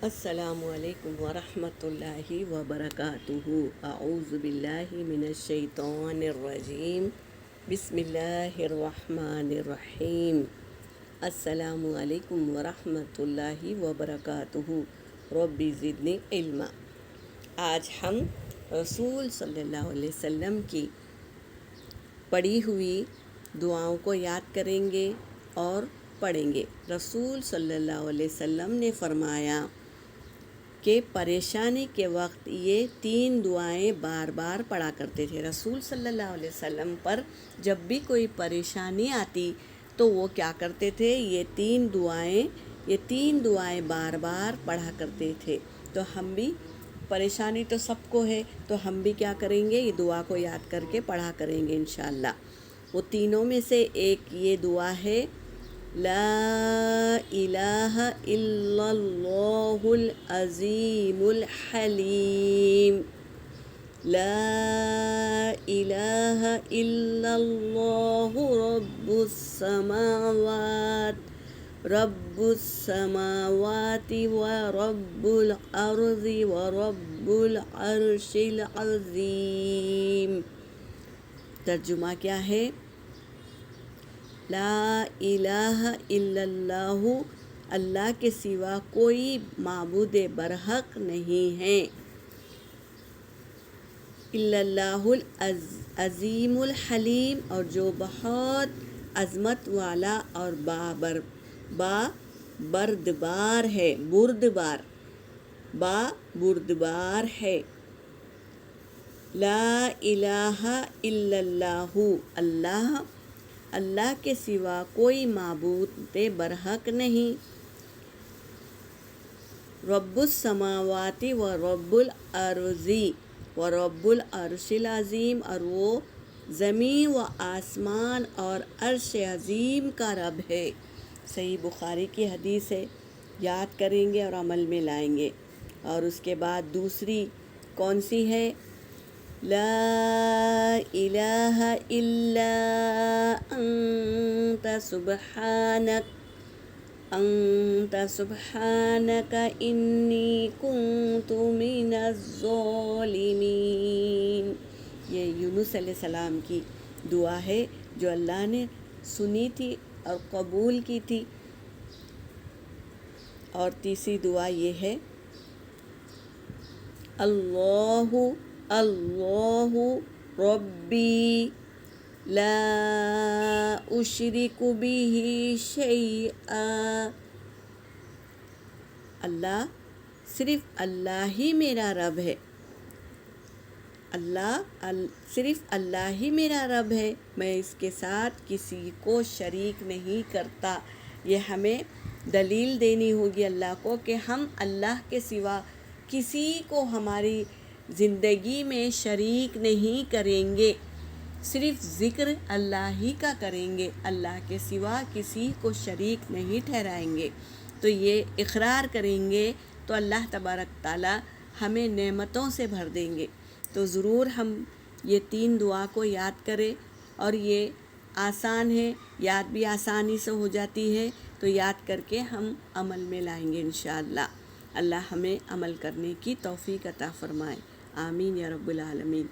السلام علیکم ورحمۃ اللہ وبرکاتہ۔ اعوذ باللہ من الشیطان الرجیم، بسم اللہ الرحمن الرحیم۔ السلام علیکم ورحمۃ اللہ وبرکاتہ۔ رب زدنی علما۔ آج ہم رسول صلی اللہ علیہ وسلم کی پڑھی ہوئی دعاؤں کو یاد کریں گے اور پڑھیں گے۔ رسول صلی اللہ علیہ وسلم نے فرمایا کہ پریشانی کے وقت یہ 3 دعائیں بار بار پڑھا کرتے تھے۔ رسول صلی اللہ علیہ وسلم پر جب بھی کوئی پریشانی آتی تو وہ کیا کرتے تھے، یہ 3 دعائیں بار بار پڑھا کرتے تھے۔ تو ہم بھی، پریشانی تو سب کو ہے، تو ہم بھی کیا کریں گے، یہ دعا کو یاد کر کے پڑھا کریں گے انشاءاللہ۔ وہ تینوں میں سے ایک یہ دعا ہے، لا الہ الا اللہ العظیم الحلیم، لا الہ الا اللہ رب السماوات و رب الارض و رب العرش العظیم۔ ترجمہ کیا ہے؟ لا الہ الا اللہ، اللہ کے سوا کوئی معبود برحق نہیں ہے، الا اللہ العظیم الحلیم، اور جو بہت عظمت والا اور بردبار ہے، بردبار ہے۔ لا الہ الا اللہ، اللہ کے سوا کوئی معبود برحق نہیں، رب السماوات و رب الارض و رب العرش العظیم، اور وہ زمین و آسمان اور عرش عظیم کا رب ہے۔ صحیح بخاری کی حدیث ہے، یاد کریں گے اور عمل میں لائیں گے۔ اور اس کے بعد دوسری کون سی ہے؟ لا الہ الا انت سبحانک انی کنت من الظالمین۔ یہ یونس علیہ السلام کی دعا ہے جو اللہ نے سنی تھی اور قبول کی تھی۔ اور تیسری دعا یہ ہے، اللہ ربی لا اشرک بہ شیئا، اللہ، صرف اللہ ہی میرا رب ہے، صرف اللہ ہی میرا رب ہے، میں اس کے ساتھ کسی کو شریک نہیں کرتا۔ یہ ہمیں دلیل دینی ہوگی اللہ کو کہ ہم اللہ کے سوا کسی کو ہماری زندگی میں شریک نہیں کریں گے، صرف ذکر اللہ ہی کا کریں گے، اللہ کے سوا کسی کو شریک نہیں ٹھہرائیں گے۔ تو یہ اقرار کریں گے تو اللہ تبارک تعالی ہمیں نعمتوں سے بھر دیں گے۔ تو ضرور ہم یہ 3 دعا کو یاد کریں، اور یہ آسان ہے، یاد بھی آسانی سے ہو جاتی ہے، تو یاد کر کے ہم عمل میں لائیں گے انشاءاللہ۔ اللہ ہمیں عمل کرنے کی توفیق عطا فرمائے، آمین یا رب العالمین۔